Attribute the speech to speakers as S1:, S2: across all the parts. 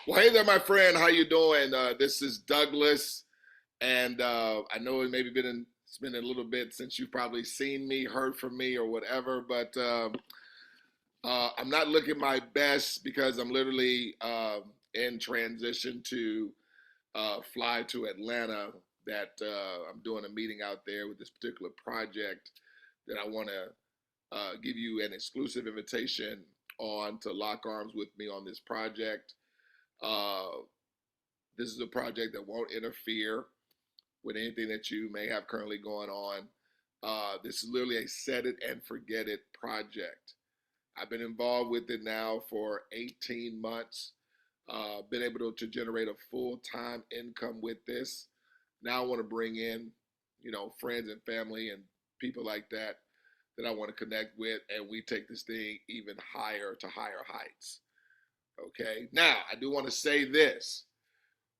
S1: Well, hey there, my friend. How you doing? This is Douglas, and I know it's been a little bit since you've probably seen me, heard from me, or whatever. But I'm not looking my best because I'm literally in transition to fly to Atlanta. That I'm doing a meeting out there with this particular project that I want to give you an exclusive invitation on to lock arms with me on this project. Uh, This is a project that won't interfere with anything that you may have currently going on. This is literally a set it and forget it project. I've been involved with it now for 18 months. Been able to generate a full time income with this. Now I want to bring in, friends and family and people like that that I want to connect with, and we take this thing even higher to higher heights. Okay. Now I do want to say this: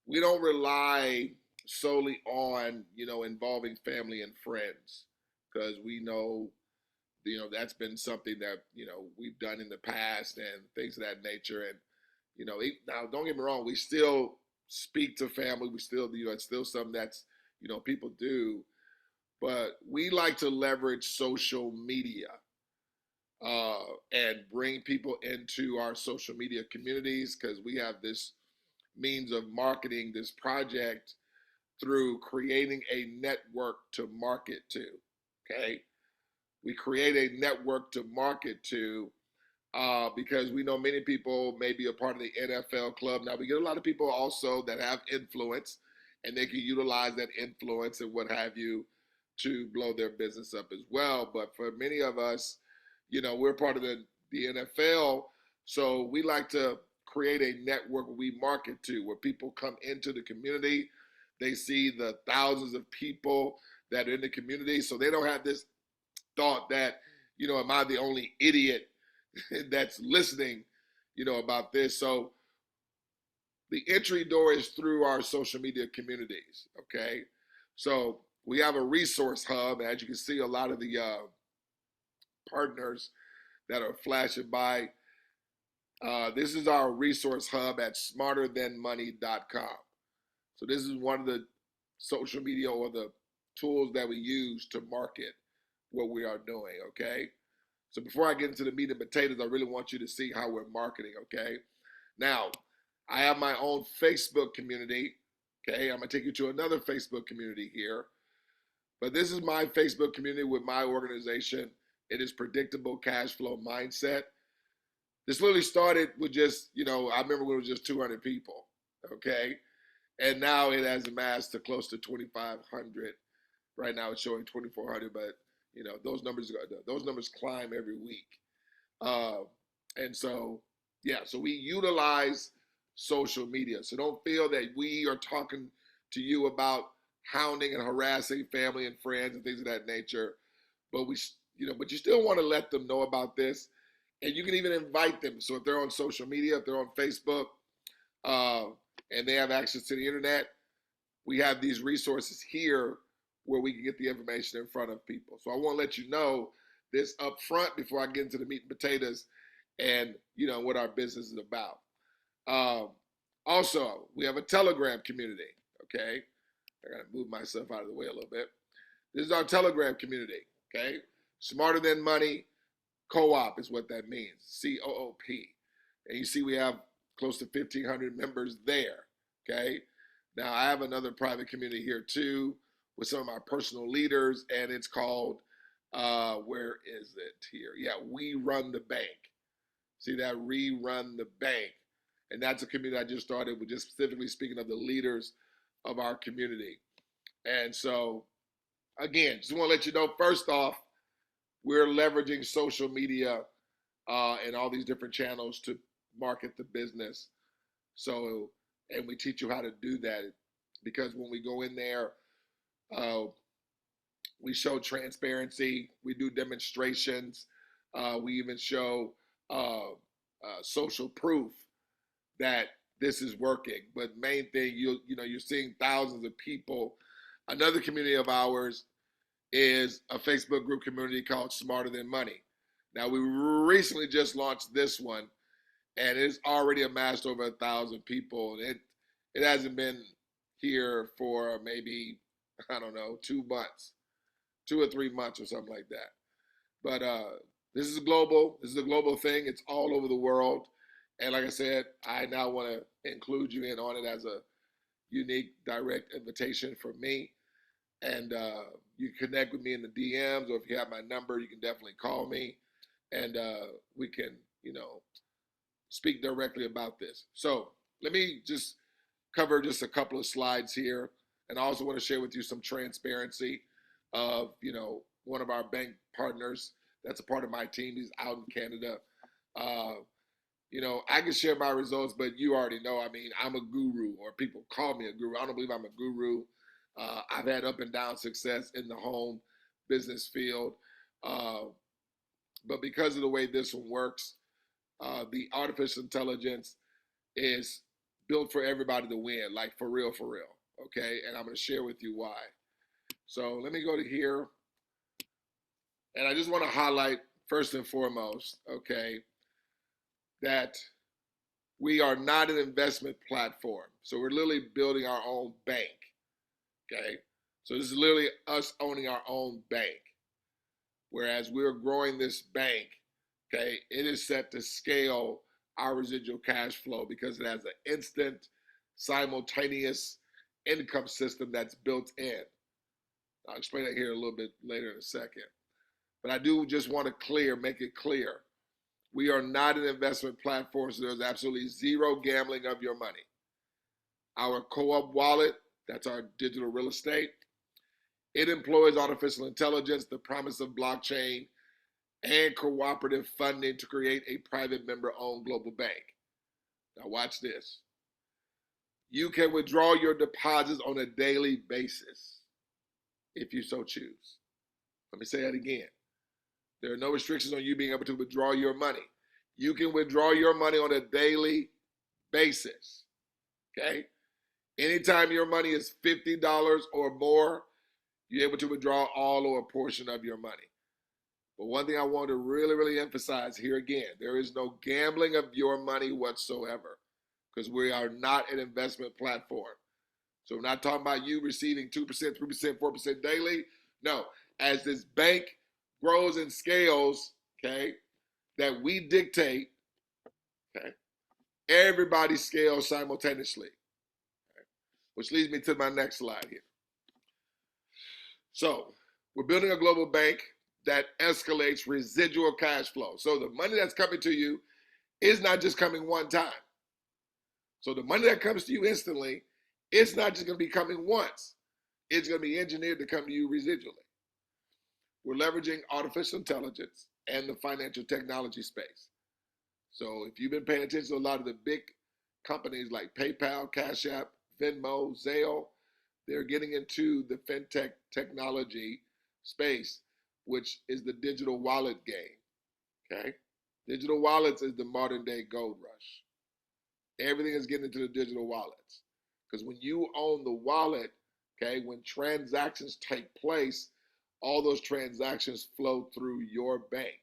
S1: we don't rely solely on involving family and friends because we know that's been something that we've done in the past and things of that nature. And now don't get me wrong, we still speak to family, we still it's still something that's people do, but we like to leverage social media and bring people into our social media communities because we have this means of marketing this project through creating a network to market to. Okay. We create a network to market to because we know many people may be a part of the NFL club. Now, we get a lot of people also that have influence and they can utilize that influence and what have you to blow their business up as well. But for many of us, we're part of the NFL. So we like to create a network where we market to, where people come into the community. They see the thousands of people that are in the community. So they don't have this thought that, am I the only idiot that's listening, about this? So the entry door is through our social media communities. Okay. So we have a resource hub. As you can see, a lot of the partners that are flashing by. This is our resource hub at smarterthanmoney.com. So this is one of the social media or the tools that we use to market what we are doing. Okay. So before I get into the meat and potatoes, I really want you to see how we're marketing. Okay. Now, I have my own Facebook community. Okay. I'm going to take you to another Facebook community here. But this is my Facebook community with my organization. It is Predictable Cash Flow Mindset. This literally started with just, I remember when it was just 200 people. Okay. And now it has amassed to close to 2,500. Right now it's showing 2,400, but those numbers climb every week. Uh, and so, yeah, so we utilize social media. So don't feel that we are talking to you about hounding and harassing family and friends and things of that nature. But but you still want to let them know about this, and you can even invite them. So if they're on social media, if they're on Facebook, uh, and they have access to the internet, we have these resources here where we can get the information in front of people. So I want to let you know this up front before I get into the meat and potatoes and what our business is about. Um, Also, we have a Telegram community. Okay, I gotta move myself out of the way a little bit. This is our Telegram community. Okay, Smarter Than Money Co-op is what that means. COOP, and you see we have close to 1,500 members there. Okay, now I have another private community here too with some of my personal leaders, and it's called where is it here? Yeah, We Run the Bank. See that? We Run the Bank. And that's a community I just started with, just specifically speaking of the leaders of our community. And so, again, just want to let you know, first off, we're leveraging social media and all these different channels to market the business. So, and we teach you how to do that because when we go in there, uh, we show transparency. We do demonstrations. We even show social proof that this is working. But main thing, you're seeing thousands of people. Another community of ours is a Facebook group community called Smarter Than Money. Now we recently just launched this one, and it's already amassed over 1,000 people. It hasn't been here for maybe, I don't know, 2 months, 2 or 3 months or something like that. But this is global. This is a global thing. It's all over the world. And like I said, I now want to include you in on it as a unique direct invitation from me. And you can connect with me in the DMs, or if you have my number, you can definitely call me, and we can, speak directly about this. So let me just cover just a couple of slides here, and I also want to share with you some transparency of, one of our bank partners that's a part of my team. He's out in Canada. Uh, I can share my results, but you already know. I mean, I'm a guru, or people call me a guru. I don't believe I'm a guru. I've had up and down success in the home business field. Uh, but because of the way this one works, the artificial intelligence is built for everybody to win, like for real, for real. Okay. And I'm going to share with you why. So let me go to here. And I just want to highlight first and foremost, okay, that we are not an investment platform. So we're literally building our own bank. Okay. So this is literally us owning our own bank. Whereas we're growing this bank, okay, it is set to scale our residual cash flow because it has an instant, simultaneous income system that's built in. I'll explain that here a little bit later in a second. But I do just want to make it clear. We are not an investment platform, so there's absolutely zero gambling of your money. Our co-op wallet, that's our digital real estate, it employs artificial intelligence, the promise of blockchain, and cooperative funding to create a private member-owned global bank. Now watch this. You can withdraw your deposits on a daily basis if you so choose. Let me say that again. There are no restrictions on you being able to withdraw your money. You can withdraw your money on a daily basis, okay? Anytime your money is $50 or more, you're able to withdraw all or a portion of your money. But one thing I want to really, really emphasize here again, there is no gambling of your money whatsoever, because we are not an investment platform. So we're not talking about you receiving 2%, 3%, 4% daily. No, as this bank grows and scales, okay, that we dictate, okay, everybody scales simultaneously. Okay? Which leads me to my next slide here. So we're building a global bank that escalates residual cash flow. So the money that's coming to you is not just coming one time. So the money that comes to you instantly, it's not just going to be coming once. It's going to be engineered to come to you residually. We're leveraging artificial intelligence and the financial technology space. So if you've been paying attention to a lot of the big companies like PayPal, Cash App, Venmo, Zelle, they're getting into the fintech technology space, which is the digital wallet game, okay? Digital wallets is the modern day gold rush. Everything is getting into the digital wallets. Because when you own the wallet, okay, when transactions take place, all those transactions flow through your bank,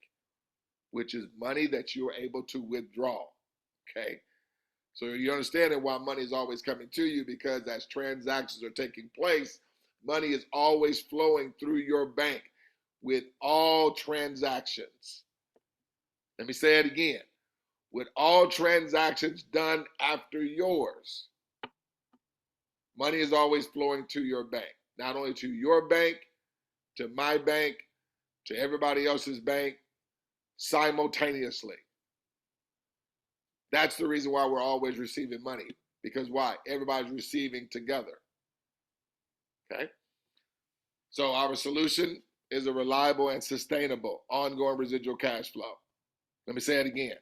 S1: which is money that you're able to withdraw, okay? So you're understanding why money is always coming to you, because as transactions are taking place, money is always flowing through your bank with all transactions. Let me say it again. With all transactions done after yours, money is always flowing to your bank. Not only to your bank, to my bank, to everybody else's bank, simultaneously. That's the reason why we're always receiving money. Because why? Everybody's receiving together. Okay? So our solution is a reliable and sustainable ongoing residual cash flow. Let me say it again.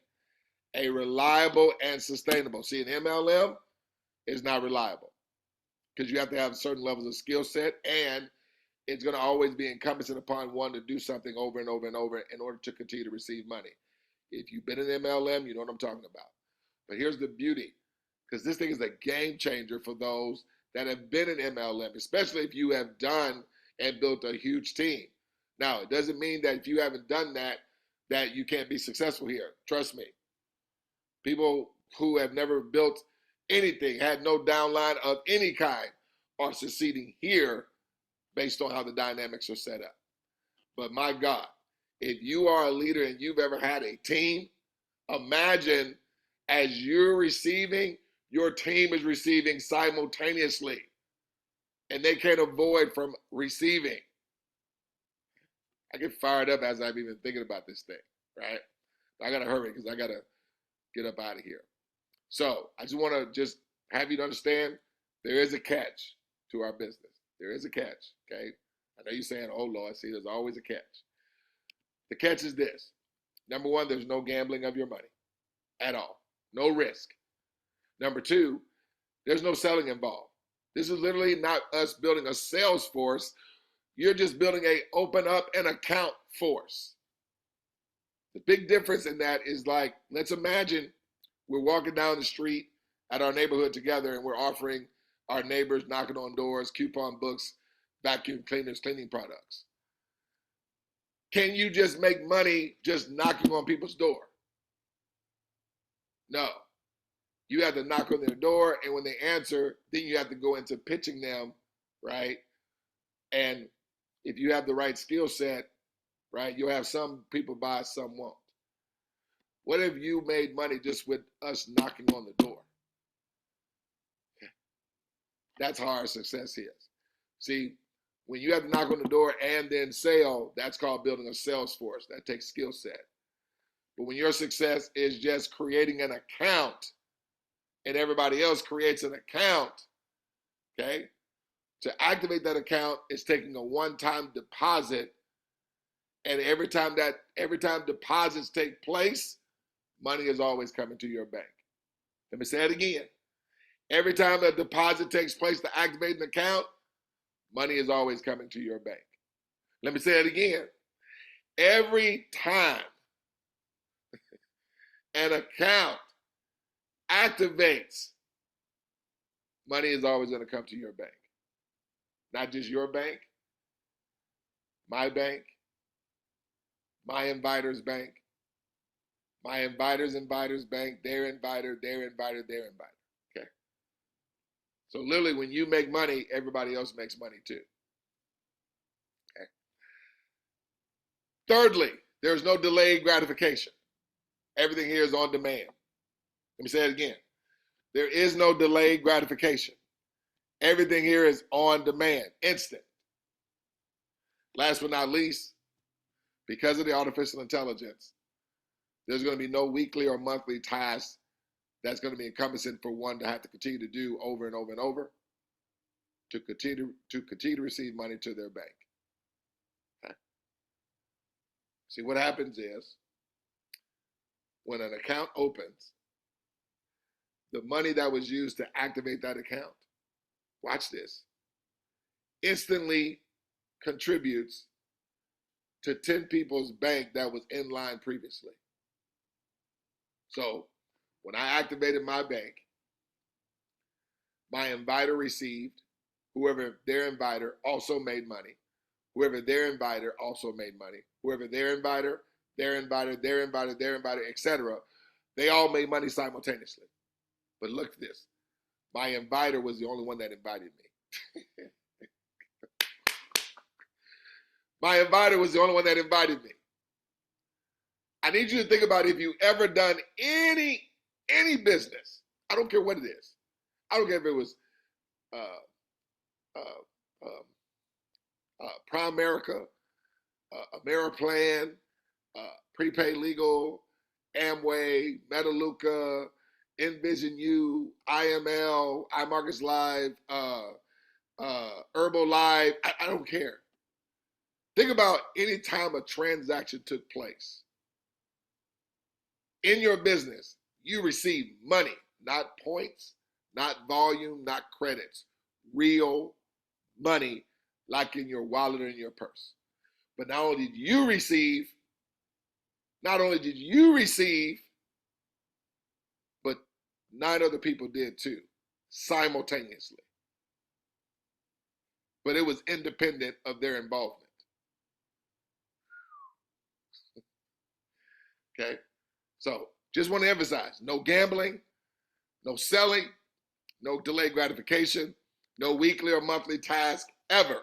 S1: A reliable and sustainable. See, an MLM is not reliable because you have to have certain levels of skill set, and it's going to always be encompassing upon one to do something over and over and over in order to continue to receive money. If you've been in MLM, you know what I'm talking about. But here's the beauty, because this thing is a game changer for those that have been in MLM, especially if you have done and built a huge team. Now, it doesn't mean that if you haven't done that, that you can't be successful here. Trust me. People who have never built anything, had no downline of any kind, are succeeding here based on how the dynamics are set up. But my God, if you are a leader and you've ever had a team, imagine as you're receiving, your team is receiving simultaneously, and they can't avoid from receiving. I get fired up as I'm even thinking about this thing, right? I gotta hurry because I gotta get up out of here. So I just want to just have you to understand there is a catch to our business. There is a catch, okay? I know you're saying, oh Lord, see, there's always a catch. The catch is this. Number one, there's no gambling of your money at all. No risk. Number two, there's no selling involved. This is literally not us building a sales force. You're just building a open up an account force. The big difference in that is like, let's imagine we're walking down the street at our neighborhood together and we're offering our neighbors, knocking on doors, coupon books, vacuum cleaners, cleaning products. Can you just make money just knocking on people's door? No. You have to knock on their door, and when they answer, then you have to go into pitching them, right? And if you have the right skill set, right, you'll have some people buy, some won't. What if you made money just with us knocking on the door? That's how our success is. See, when you have to knock on the door and then sell, that's called building a sales force. That takes skill set. But when your success is just creating an account and everybody else creates an account, okay? To activate that account is taking a one-time deposit, and every time deposits take place, money is always coming to your bank. Let me say it again. Every time a deposit takes place to activate an account, money is always coming to your bank. Let me say it again. Every time an account activates, money is always going to come to your bank. Not just your bank, my bank, my inviter's bank, my inviter's bank, their inviter, their inviter, their inviter. Okay? So literally when you make money, everybody else makes money too. Okay? Thirdly, there's no delayed gratification. Everything here is on demand. Let me say it again. There is no delayed gratification. Everything here is on demand, instant. Last but not least, because of the artificial intelligence, there's going to be no weekly or monthly tasks that's going to be encompassing for one to have to continue to do over and over and over to continue to receive money to their bank. Okay. See, what happens is when an account opens, the money that was used to activate that account, watch this, instantly contributes to 10 people's bank that was in line previously. So when I activated my bank, my inviter received, whoever their inviter also made money, whoever their inviter also made money, whoever their inviter, their inviter, their inviter, their inviter, etc. They all made money simultaneously. But look at this. My inviter was the only one that invited me. My inviter was the only one that invited me. I need you to think about if you've ever done any business. I don't care what it is. I don't care if it was Primerica, Ameriplan, Prepaid Legal, Amway, Metaluca, Envision U, IML, iMarkets Live, Herbalife. I don't care. Think about any time a transaction took place. In your business, you receive money, not points, not volume, not credits. Real money like in your wallet or in your purse. But not only did you receive, but 9 other people did too, simultaneously. But it was independent of their involvement. Okay? So Just want to emphasize, no gambling, no selling, no delayed gratification, no weekly or monthly task ever.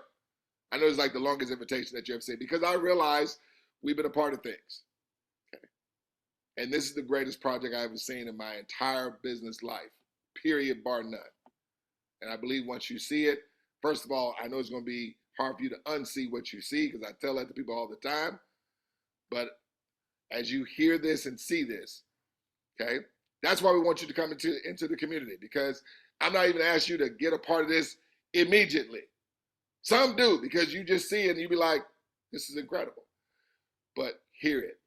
S1: I know it's like the longest invitation that you ever seen because I realize we've been a part of things. Okay. And this is the greatest project I've ever seen in my entire business life, period, bar none. And I believe once you see it, first of all, I know it's going to be hard for you to unsee what you see because I tell that to people all the time. But as you hear this and see this, okay, that's why we want you to come into the community, because I'm not even asking you to get a part of this immediately. Some do, because you just see it and you be like, this is incredible. But hear it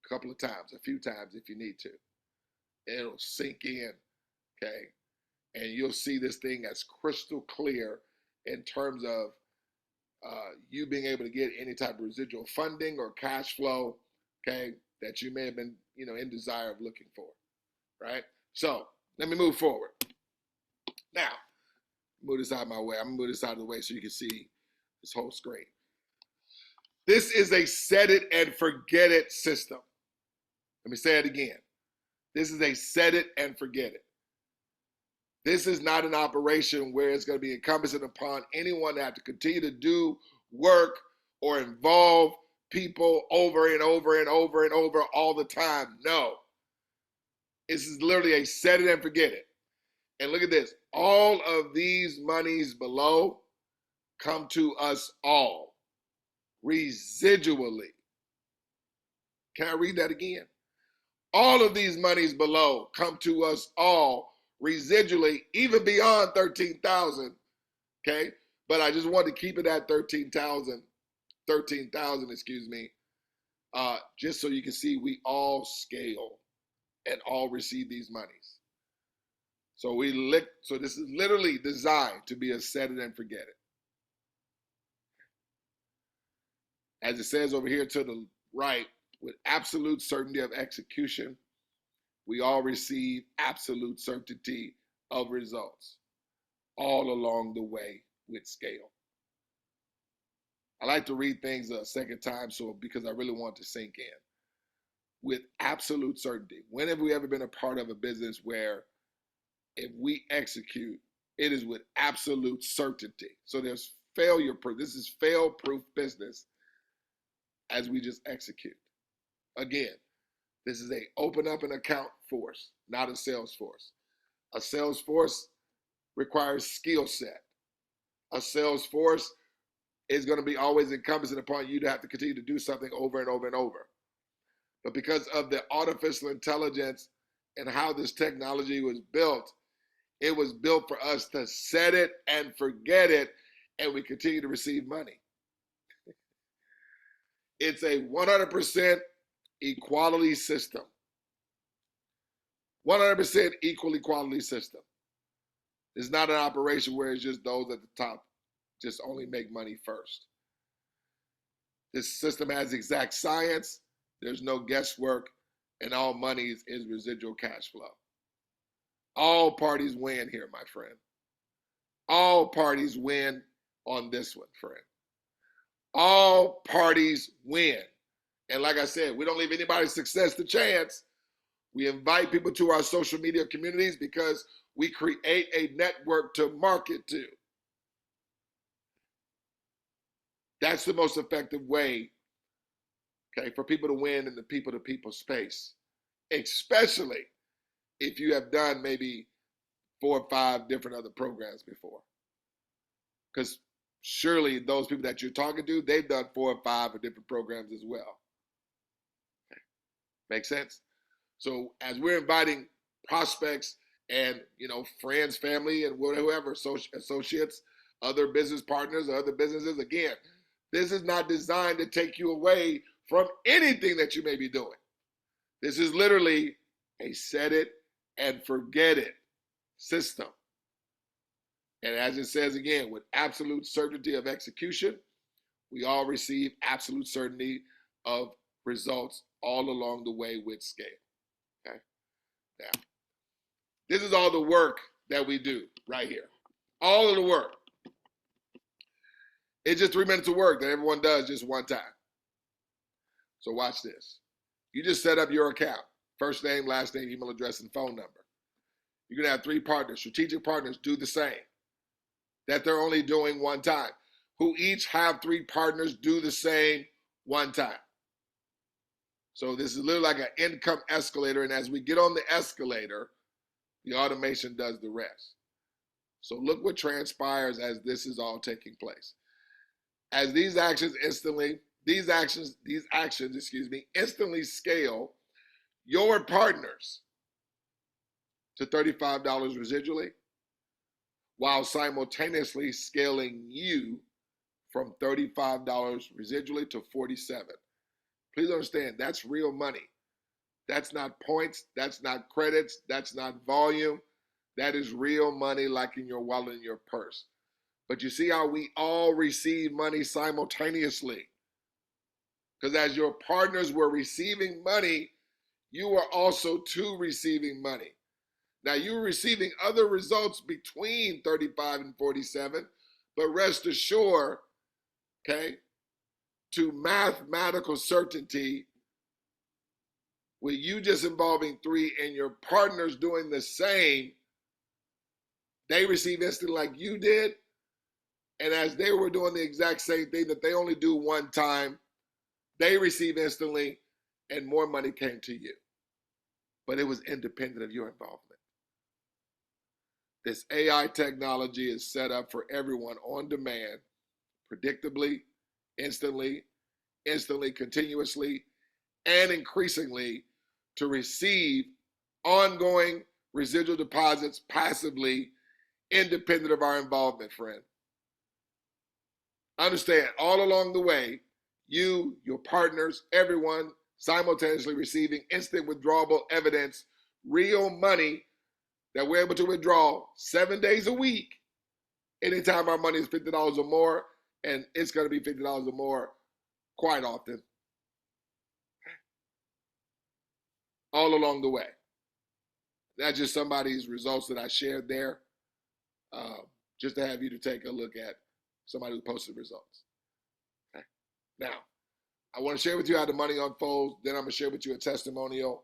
S1: a couple of times, a few times if you need to. It'll sink in, okay? And you'll see this thing as crystal clear in terms of you being able to get any type of residual funding or cash flow, okay, that you may have been, in desire of looking for, right? So let me move forward. Now, move this out of my way. I'm gonna move this out of the way so you can see this whole screen. This is a set it and forget it system. Let me say it again. This is a set it and forget it. This is not an operation where it's going to be incumbent upon anyone to have to continue to do work or involve people over and over and over and over all the time. No. This is literally a set it and forget it. And look at this. All of these monies below come to us all residually. Can I read that again? All of these monies below come to us all residually, even beyond 13,000, okay? But I just want to keep it at 13,000, just so you can see we all scale and all receive these monies. So this is literally designed to be a set it and forget it. As it says over here to the right, with absolute certainty of execution, we all receive absolute certainty of results all along the way with scale. I like to read things a second time because I really want to sink in. With absolute certainty. When have we ever been a part of a business where if we execute, it is with absolute certainty? So there's failure proof. This is fail-proof business as we just execute. Again, this is a open up an account force, not a sales force. A sales force requires skill set. A sales force is going to be always encompassing upon you to have to continue to do something over and over and over. But because of the artificial intelligence and how this technology was built, it was built for us to set it and forget it, and we continue to receive money. It's a 100% equality system. 100% equal equality system. It's not an operation where it's just those at the top just only make money first. This system has exact science. There's no guesswork, and all money is residual cash flow. All parties win here, my friend. All parties win on this one, friend. All parties win. And like I said, we don't leave anybody's success to chance. We invite people to our social media communities because we create a network to market to. That's the most effective way, okay, for people to win in the people-to-people space, especially if you have done maybe 4 or 5 different other programs before. Because surely those people that you're talking to, they've done 4 or 5 different programs as well. Okay. Make sense? So as we're inviting prospects and, friends, family, and whoever, associates, other business partners, or other businesses, again, this is not designed to take you away from anything that you may be doing. This is literally a set it and forget it system. And as it says again, with absolute certainty of execution, we all receive absolute certainty of results all along the way with scale. Okay? Now, this is all the work that we do right here. All of the work. It's just 3 minutes of work that everyone does just one time. So watch this. You just set up your account. First name, last name, email address, and phone number. You're going to have 3 partners. Strategic partners do the same. That they're only doing one time. Who each have 3 partners do the same one time. So this is literally like an income escalator. And as we get on the escalator, the automation does the rest. So look what transpires as this is all taking place. As these actions instantly scale your partners to $35 residually, while simultaneously scaling you from $35 residually to $47. Please understand, that's real money. That's not points, that's not credits, that's not volume. That is real money like in your wallet, in your purse. But you see how we all receive money simultaneously. Because as your partners were receiving money, you were also too receiving money. Now you're receiving other results between 35 and 47, but rest assured, okay, to mathematical certainty, with you just involving 3 and your partners doing the same, they receive instantly like you did. And as they were doing the exact same thing that they only do one time, they receive instantly and more money came to you. But it was independent of your involvement. This AI technology is set up for everyone on demand, predictably, instantly, continuously, and increasingly to receive ongoing residual deposits passively, independent of our involvement, friend. Understand, all along the way, you, your partners, everyone simultaneously receiving instant withdrawable evidence, real money that we're able to withdraw 7 days a week. Anytime our money is $50 or more, and it's going to be $50 or more quite often. All along the way. That's just somebody's results that I shared there, just to have you to take a look at somebody who posted results. Okay. Now, I want to share with you how the money unfolds. Then I'm going to share with you a testimonial,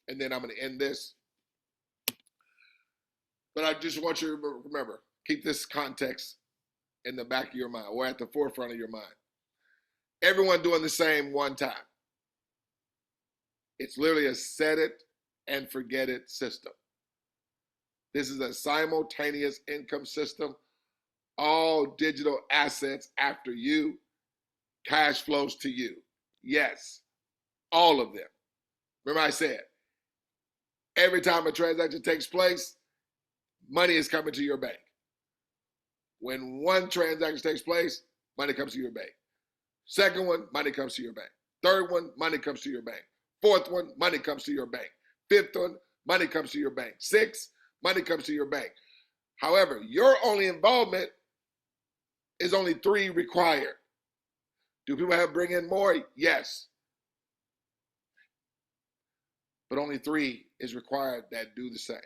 S1: and then I'm going to end this. But I just want you to remember, keep this context in the back of your mind or at the forefront of your mind. Everyone doing the same one time. It's literally a set it and forget it system. This is a simultaneous income system. All digital assets after you, cash flows to you. Yes, all of them. Remember I said, every time a transaction takes place, money is coming to your bank. When one transaction takes place, money comes to your bank. Second one, money comes to your bank. Third one, money comes to your bank. Fourth one, money comes to your bank. Fifth one, money comes to your bank. Sixth, money comes to your bank. However, your only involvement is only 3 required. Do people have to bring in more? Yes. But only 3 is required that do the same.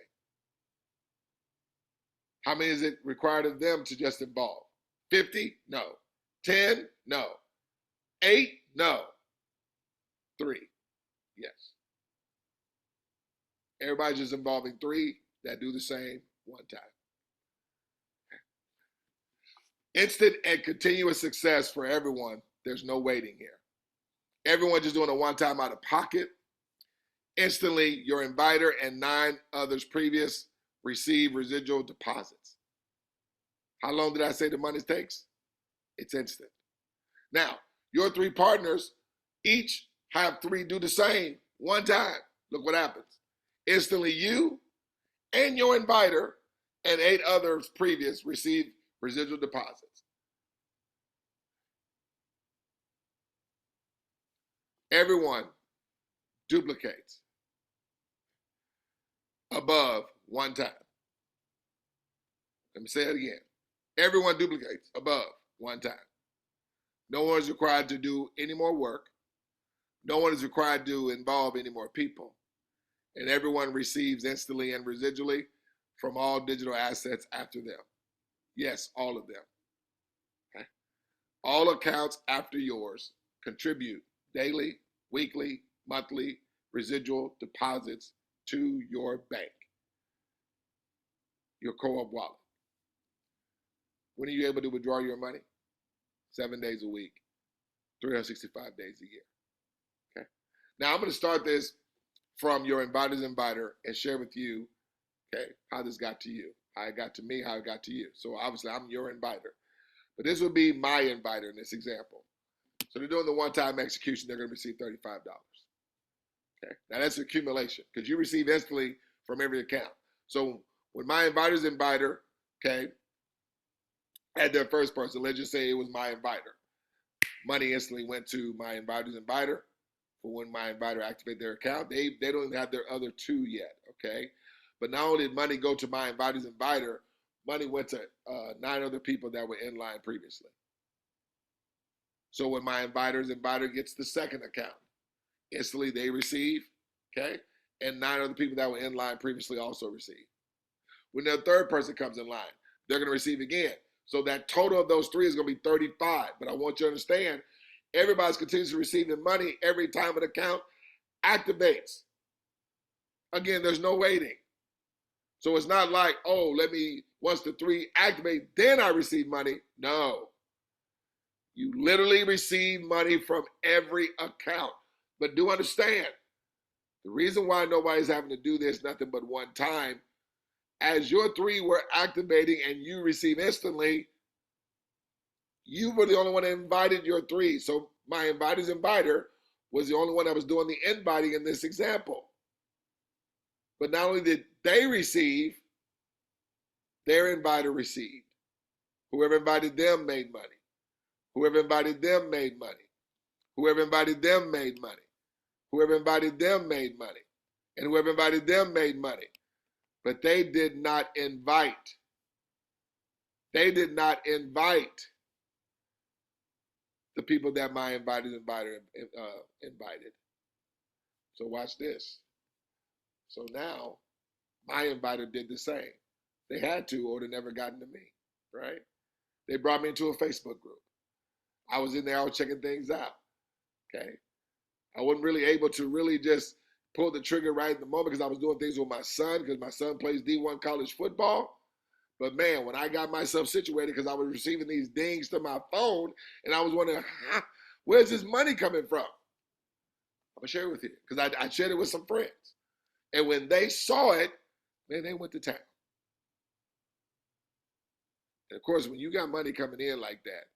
S1: How many is it required of them to just involve? 50? No. 10? No. 8? No. 3? Yes. Everybody's just involving 3 that do the same one time. Instant and continuous success for everyone. There's no waiting here. Everyone just doing a one-time out of pocket. Instantly, your inviter and 9 others previous receive residual deposits. How long did I say the money takes? It's instant. Now, your 3 partners each have 3 do the same one time. Look what happens. Instantly, you and your inviter and 8 others previous receive residual deposits. Everyone duplicates above one time. Let me say it again. Everyone duplicates above one time. No one is required to do any more work. No one is required to involve any more people. And everyone receives instantly and residually from all digital assets after them. Yes, all of them. Okay? All accounts after yours contribute daily, weekly, monthly, residual deposits to your bank, your co-op wallet. When are you able to withdraw your money? 7 days a week, 365 days a year. Okay. Now I'm going to start this from your inviter's inviter and share with you, okay, how this got to you, how it got to me, how it got to you. So obviously I'm your inviter, but this would be my inviter in this example. So they're doing the one-time execution. They're going to receive $35. Okay. Now that's accumulation because you receive instantly from every account. So when my inviter's inviter, okay, had their first person, let's just say it was my inviter. Money instantly went to my inviter's inviter. For when my inviter activated their account, they don't even have their other two yet, okay? But not only did money go to my inviter's inviter, money went to 9 other people that were in line previously. So when my inviter's inviter gets the second account, instantly they receive, okay? And 9 other people that were in line previously also receive. When their third person comes in line, they're going to receive again. So that total of those 3 is going to be 35. But I want you to understand, everybody's continuously receiving money every time an account activates. Again, there's no waiting. So it's not like, oh, once the 3 activate, then I receive money. No. You literally receive money from every account. But do understand, the reason why nobody's having to do this nothing but one time, as your 3 were activating and you receive instantly, you were the only one that invited your 3. So my inviter's inviter was the only one that was doing the inviting in this example. But not only did they receive, their inviter received. Whoever invited them made money. Whoever invited them made money. Whoever invited them made money. Whoever invited them made money. And whoever invited them made money. But they did not invite. They did not invite the people that my inviter's inviter invited. So watch this. So now my inviter did the same. They had to, or they never gotten to me, right? They brought me into a Facebook group. I was in there, I was checking things out, okay? I wasn't really able to really just pull the trigger right at the moment because I was doing things with my son because my son plays D1 college football. But man, when I got myself situated because I was receiving these dings to my phone and I was wondering, where's this money coming from? I'm going to share it with you because I shared it with some friends. And when they saw it, man, they went to town. And of course, when you got money coming in like that,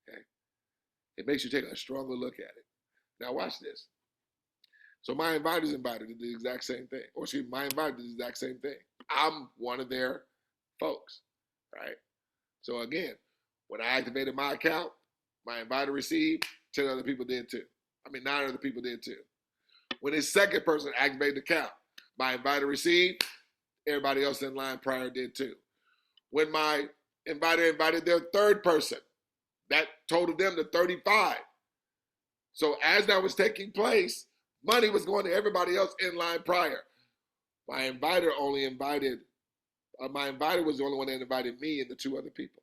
S1: okay, it makes you take a stronger look at it. Now watch this. So my inviter's inviter did the exact same thing. Or excuse me, my inviter did the exact same thing. I'm one of their folks, right? So again, when I activated my account, my inviter received, 10 other people did too. 9 other people did too. When his second person activated the account, my inviter received, everybody else in line prior did too. When my inviter invited their third person, that totaled them to 35. So as that was taking place, money was going to everybody else in line prior. My inviter was the only one that invited me and the 2 other people.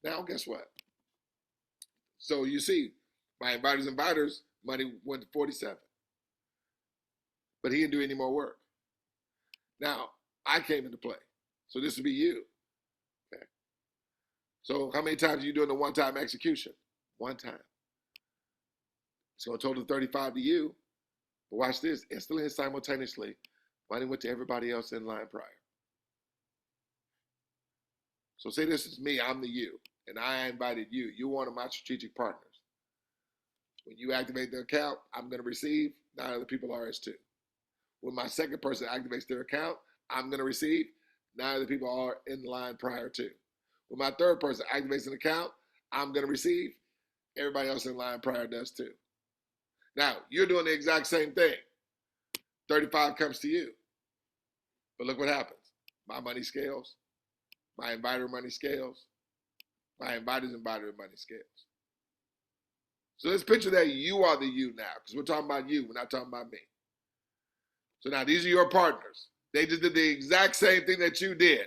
S1: Now, guess what? So you see, my inviter's money went to 47. But he didn't do any more work. Now, I came into play. So this would be you. Okay. So how many times are you doing the one-time execution? One time. It's going to total 35 to you. But watch this. Instantly and simultaneously, money went to everybody else in line prior. So say this is me. I'm the you. And I invited you. You're one of my strategic partners. When you activate the account, I'm going to receive. 9 other people are as too. When my second person activates their account, I'm going to receive. 9 other people are in line prior to. When my third person activates an account, I'm going to receive. Everybody else in line prior does too. Now, you're doing the exact same thing. 35 comes to you. But look what happens. My money scales. My inviter money scales. My inviter's inviter money scales. So let's picture that you are the you now, because we're talking about you. We're not talking about me. So now these are your partners. They just did the exact same thing that you did.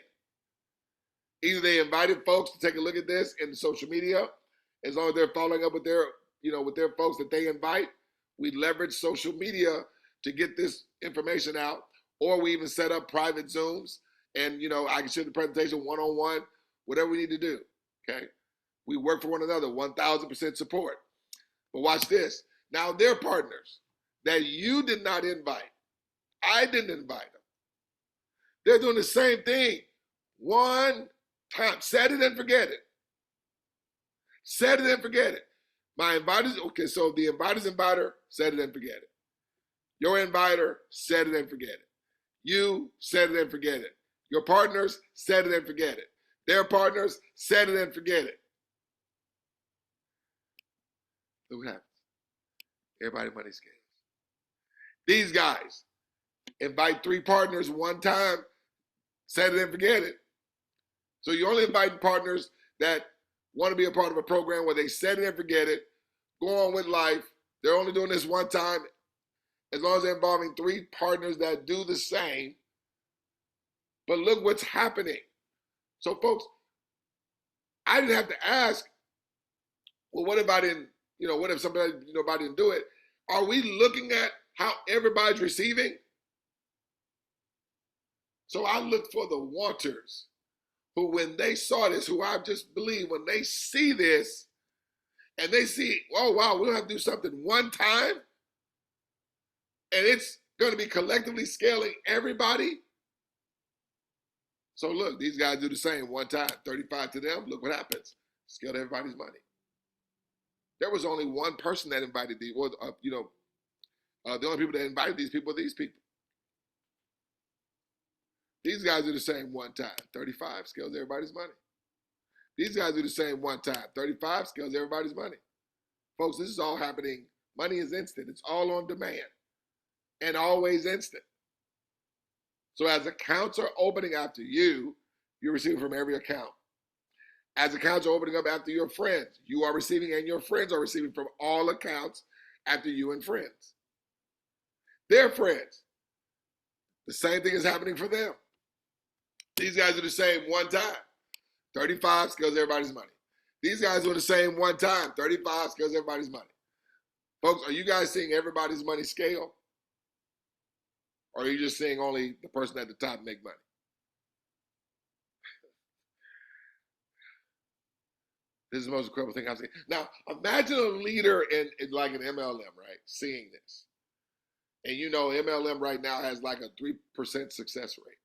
S1: Either they invited folks to take a look at this in social media, as long as they're following up with their folks that they invite. We leverage social media to get this information out, or we even set up private Zooms, and I can share the presentation one-on-one, whatever we need to do. Okay, we work for one another, 1,000% support. But watch this. Now they're partners that you did not invite. I didn't invite them. They're doing the same thing one time. Set it and forget it. Set it and forget it. My inviters, okay, so the inviter's inviter, set it and forget it. Your inviter, set it and forget it. You, set it and forget it. Your partners, set it and forget it. Their partners, set it and forget it. Look what happens. Everybody money scales. These guys invite 3 partners one time, set it and forget it. So you only invite partners that want to be a part of a program where they set it and forget it, go on with life. They're only doing this one time. As long as they're involving 3 partners that do the same. But look what's happening. So folks, I didn't have to ask, well, what if I didn't, what if somebody, nobody didn't do it? Are we looking at how everybody's receiving? So I looked for the wanters who, when they saw this, who I just believe when they see this and they see, oh, wow, we don't have to do something one time and it's going to be collectively scaling everybody. So look, these guys do the same one time, 35 to them. Look what happens. Scaled everybody's money. There was only one person that invited these, the only people that invited these people are these people. These guys do the same one time, 35 scales everybody's money. These guys do the same one time, 35 scales everybody's money. Folks, this is all happening. Money is instant. It's all on demand and always instant. So as accounts are opening after you, you're receiving from every account. As accounts are opening up after your friends, you are receiving and your friends are receiving from all accounts after you and friends. Their friends, the same thing is happening for them. These guys are the same one time. 35 scales everybody's money. These guys are the same one time. 35 scales everybody's money. Folks, are you guys seeing everybody's money scale? Or are you just seeing only the person at the top make money? This is the most incredible thing I've seen. Now, imagine a leader in like an MLM, right, seeing this. And MLM right now has like a 3% success rate.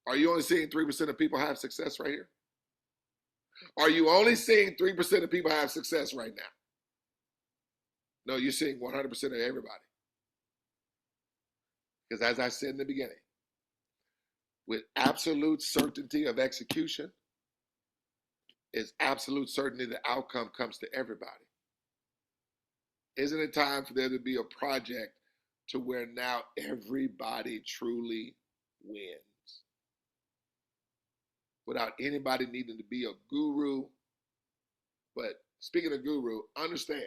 S1: Are you only seeing 3% of people have success right here? Are you only seeing 3% of people have success right now? No, you're seeing 100% of everybody. Because as I said in the beginning, with absolute certainty of execution, is absolute certainty the outcome comes to everybody. Isn't it time for there to be a project to where now everybody truly wins? Without anybody needing to be a guru. But speaking of guru, understand,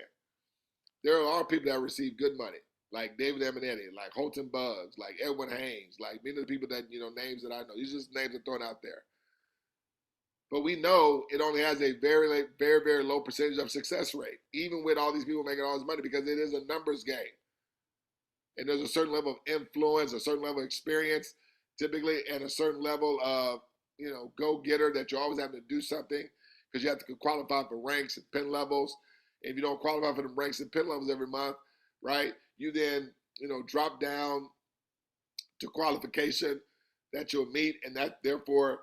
S1: there are people that receive good money, like David Eminetti, like Holton Buggs, like Edwin Haynes, like many of the people that, names that I know. These are just names that are thrown out there. But we know it only has a very, very, very low percentage of success rate, even with all these people making all this money, because it is a numbers game. And there's a certain level of influence, a certain level of experience, typically, and a certain level of, go-getter that you always have to do something because you have to qualify for ranks and pin levels. If you don't qualify for the ranks and pin levels every month, right, you then, drop down to qualification that you'll meet, and that therefore,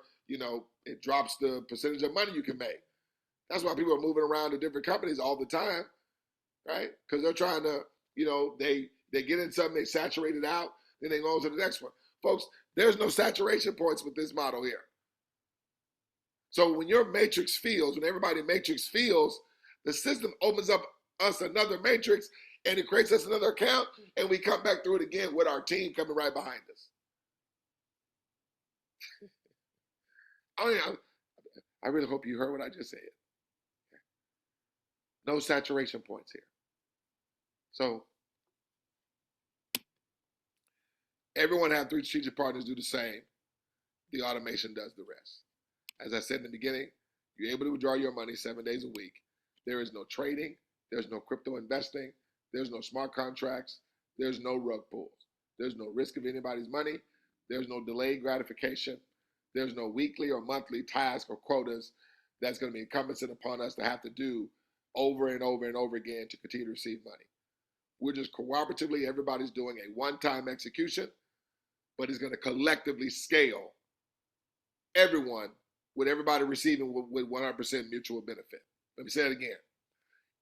S1: it drops the percentage of money you can make. That's why people are moving around to different companies all the time, right? Because they're trying to, they get in something, they saturate it out, then they go on to the next one. Folks, there's no saturation points with this model here. So when your matrix fails, when everybody matrix fails, the system opens up us another matrix and it creates us another account, and we come back through it again with our team coming right behind us. I really hope you heard what I just said. No saturation points here. So everyone have 3 strategic partners do the same. The automation does the rest. As I said in the beginning, you're able to withdraw your money 7 days a week. There is no trading. There's no crypto investing. There's no smart contracts. There's no rug pulls. There's no risk of anybody's money. There's no delayed gratification. There's no weekly or monthly task or quotas that's going to be incumbent upon us to have to do over and over and over again to continue to receive money. We're just cooperatively, everybody's doing a one-time execution, but it's going to collectively scale everyone with everybody receiving with 100% mutual benefit. Let me say it again.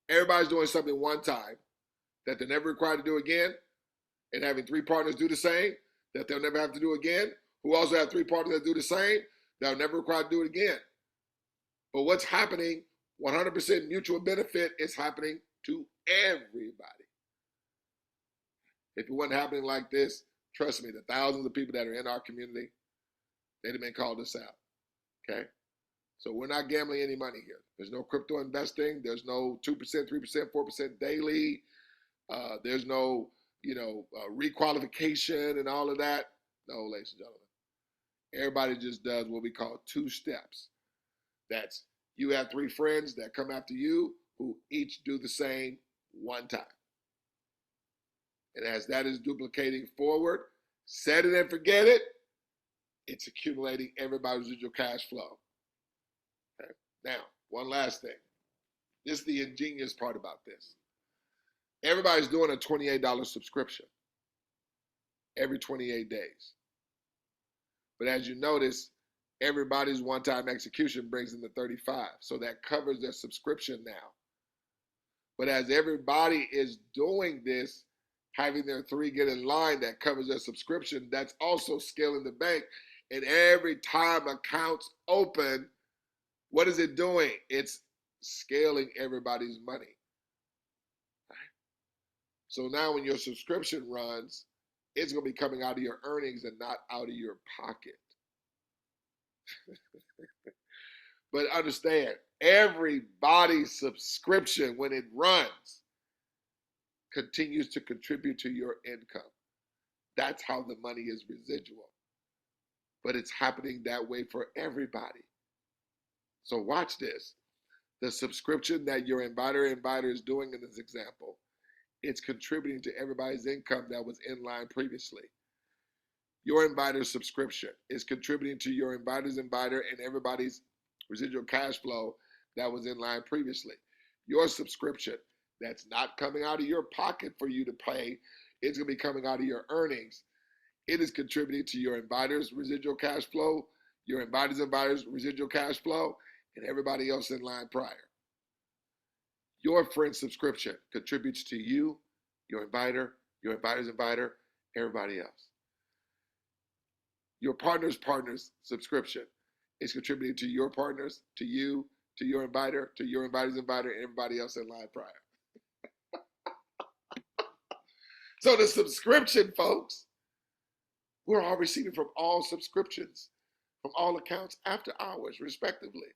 S1: Everybody's doing something one time that they're never required to do again, and having 3 partners do the same that they'll never have to do again, who also have 3 partners that do the same, they'll never required to do it again. But what's happening, 100% mutual benefit, is happening to everybody. If it wasn't happening like this, trust me, the thousands of people that are in our community, they'd have been called us out, okay? So we're not gambling any money here. There's no crypto investing. There's no 2%, 3%, 4% daily. There's no, requalification and all of that. No, ladies and gentlemen. Everybody just does what we call 2 steps. That's you have 3 friends that come after you who each do the same one time. And as that is duplicating forward, set it and forget it, it's accumulating everybody's residual cash flow. Okay? Now, one last thing. This is the ingenious part about this. Everybody's doing a $28 subscription every 28 days. But as you notice, everybody's one-time execution brings them to 35. So that covers their subscription now. But as everybody is doing this, having their 3 get in line that covers their subscription, that's also scaling the bank. And every time accounts open, what is it doing? It's scaling everybody's money. So now when your subscription runs, it's going to be coming out of your earnings and not out of your pocket. But understand, everybody's subscription, when it runs, continues to contribute to your income. That's how the money is residual. But it's happening that way for everybody. So watch this. The subscription that your inviter is doing in this example, it's contributing to everybody's income that was in line previously. Your inviter's subscription is contributing to your inviter's inviter and everybody's residual cash flow that was in line previously. Your subscription that's not coming out of your pocket for you to pay, it's going to be coming out of your earnings. It is contributing to your inviter's residual cash flow, your inviter's residual cash flow, and everybody else in line prior. Your friend's subscription contributes to you, your inviter's inviter, everybody else. Your partner's subscription is contributing to your partners, to you, to your inviter's inviter, and everybody else in line prior. So the subscription, folks, we're all receiving from all subscriptions, from all accounts after hours, respectively.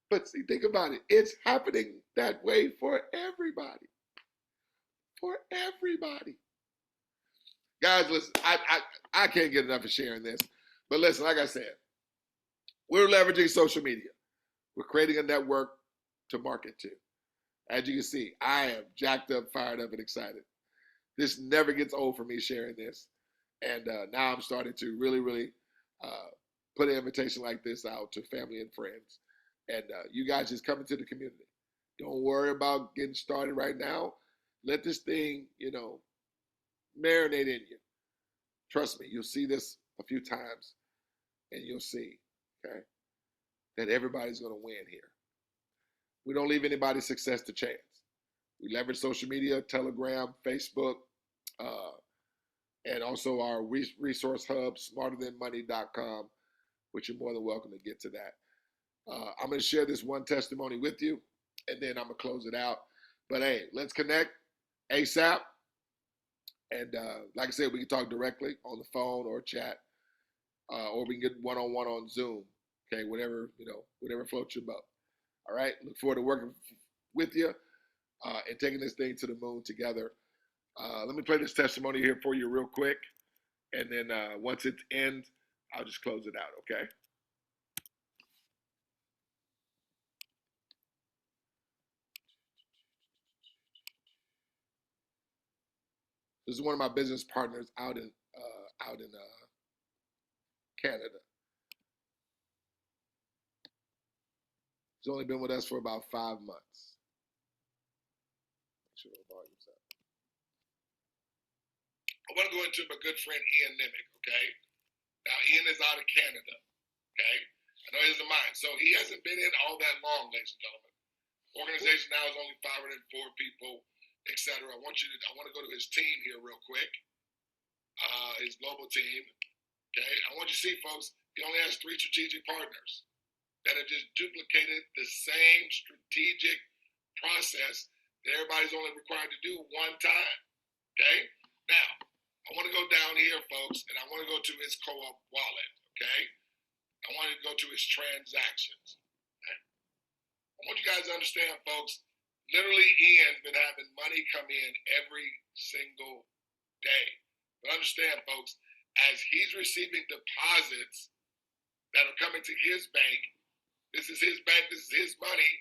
S1: But see, think about it. It's happening that way for everybody. For everybody. Guys, listen, I can't get enough of sharing this. But listen, like I said, we're leveraging social media. We're creating a network to market to. As you can see, I am jacked up, fired up, and excited. This never gets old for me sharing this. And now I'm starting to really put an invitation like this out to family and friends. And you guys just come into the community. Don't worry about getting started right now. Let this thing, marinate in you. Trust me, you'll see this a few times and you'll see, okay, that everybody's going to win here. We don't leave anybody's success to chance. We leverage social media, Telegram, Facebook, and also our resource hub, smarterthanmoney.com, which you're more than welcome to get to that. I'm going to share this one testimony with you, and then I'm going to close it out. But hey, let's connect ASAP. And like I said, we can talk directly on the phone or chat, or we can get one-on-one on Zoom. Okay, whatever floats your boat. All right, look forward to working with you and taking this thing to the moon together. Let me play this testimony here for you real quick, and then once it ends, I'll just close it out, okay? This is one of my business partners out in Canada. He's only been with us for about 5 months. Make sure the volume's up. I want to go into my good friend Ian Nimick, okay? Now, Ian is out of Canada, okay? I know he doesn't mind. So he hasn't been in all that long, ladies and gentlemen. Organization now is only 504 people, etc. I want to go to his team here real quick, his global team, okay? I want you to see, folks, he only has 3 strategic partners that have just duplicated the same strategic process that everybody's only required to do one time, okay? Now, I want to go down here, folks, and I want to go to his co-op wallet, okay? I want to go to his transactions. Okay? I want you guys to understand, folks, literally Ian's been having money come in every single day. But understand, folks, as he's receiving deposits that are coming to his bank, this is his bank, this is his money,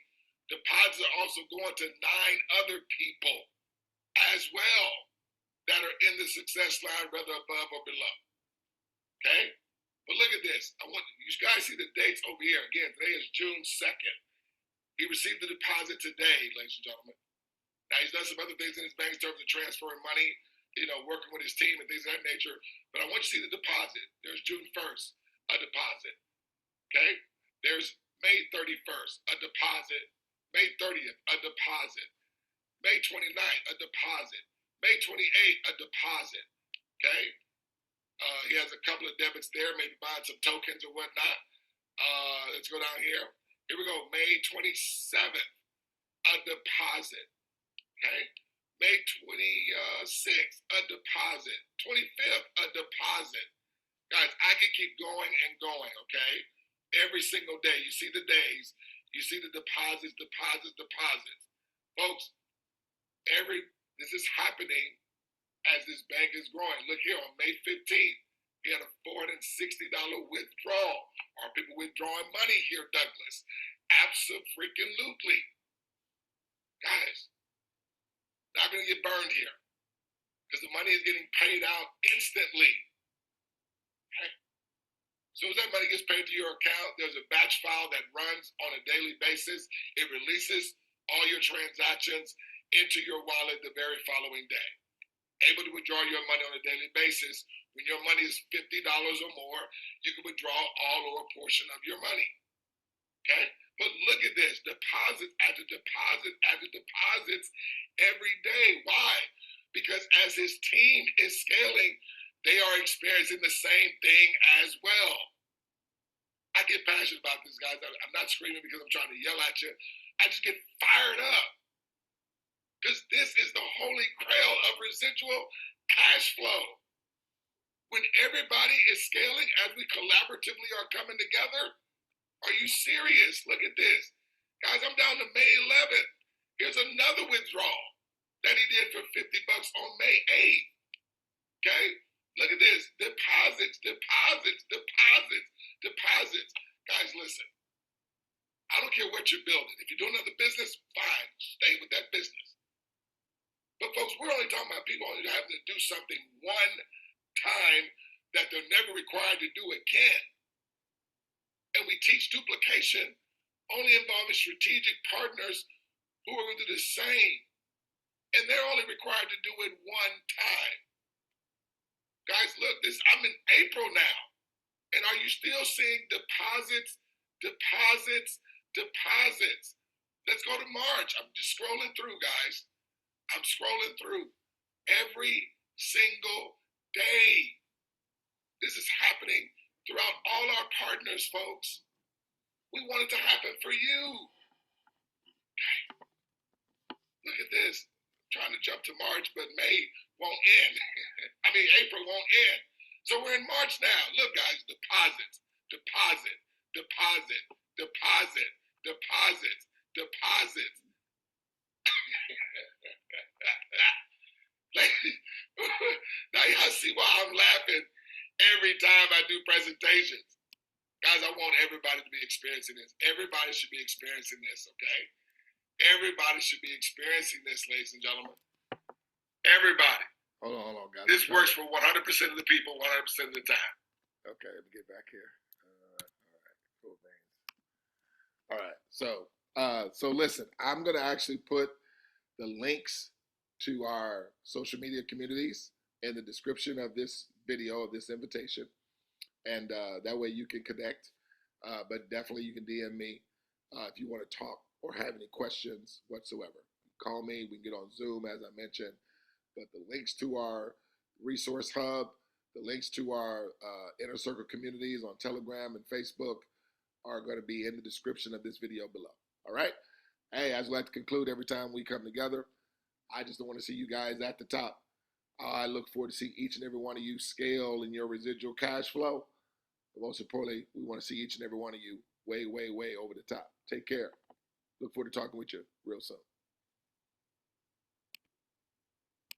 S1: deposits are also going to 9 other people as well that are in the success line, whether above or below. Okay? But look at this. I want you guys see the dates over here. Again, today is June 2nd. He received the deposit today, ladies and gentlemen. Now, he's done some other things in his bank in terms of transferring money, working with his team and things of that nature. But I want you to see the deposit. There's June 1st, a deposit. Okay? There's May 31st, a deposit. May 30th, a deposit. May 29th, a deposit. May 28th, a deposit. Okay? He has a couple of debits there, maybe buying some tokens or whatnot. Let's go down here. Here we go. May 27th, a deposit. Okay? May 26th, a deposit. 25th, a deposit. Guys, I can keep going and going, okay? Every single day. You see the days. You see the deposits. Folks, this is happening as this bank is growing. Look here, on May 15th, he had a $460 withdrawal. Are people withdrawing money here, Douglas? Absolutely. Guys, not going to get burned here because the money is getting paid out instantly. Okay? So as that money gets paid to your account, there's a batch file that runs on a daily basis. It releases all your transactions into your wallet the very following day. Able to withdraw your money on a daily basis. When your money is $50 or more, you can withdraw all or a portion of your money. Okay? But look at this, deposit after deposit after deposits every day. Why? Because as his team is scaling, they are experiencing the same thing as well. I get passionate about this, guys. I'm not screaming because I'm trying to yell at you. I just get fired up. Because this is the holy grail of residual cash flow. When everybody is scaling as we collaboratively are coming together, are you serious? Look at this. Guys, I'm down to May 11th. Here's another withdrawal that he did for $50 on May 8th. Okay? Look at this. Deposits. Guys, listen. I don't care what you're building. If you're doing another business, fine. Stay with that business. But folks, we're only talking about people only having to do something one time that they're never required to do again. And we teach duplication only involving strategic partners who are going to do the same. And they're only required to do it one time. Guys, look, I'm in April now. And are you still seeing deposits? Let's go to March. I'm just scrolling through, guys. I'm scrolling through every single day. This is happening throughout all our partners, folks. We want it to happen for you. Okay. Look at this. I'm trying to jump to March, but May won't end. April won't end. So we're in March now. Look, guys, deposits. Now y'all see why I'm laughing every time I do presentations. Guys, I want everybody to be experiencing this. Everybody should be experiencing this, okay? Everybody should be experiencing this, ladies and gentlemen. Everybody. Hold on, guys.
S2: This works for 100% of the people, 100% of the time.
S1: Okay, let me get back here. All right, cool things. All right, so listen, I'm gonna actually put the links to our social media communities in the description of this video, of this invitation, and that way you can connect. But definitely you can DM me if you want to talk or have any questions whatsoever. Call me. We can get on Zoom, as I mentioned. But the links to our resource hub, the links to our inner circle communities on Telegram and Facebook are going to be in the description of this video below. All right. Hey, I'd like to conclude every time we come together. I just don't want to see you guys at the top. I look forward to see each and every one of you scale in your residual cash flow. But most importantly, we want to see each and every one of you way, way, way over the top. Take care. Look forward to talking with you real soon.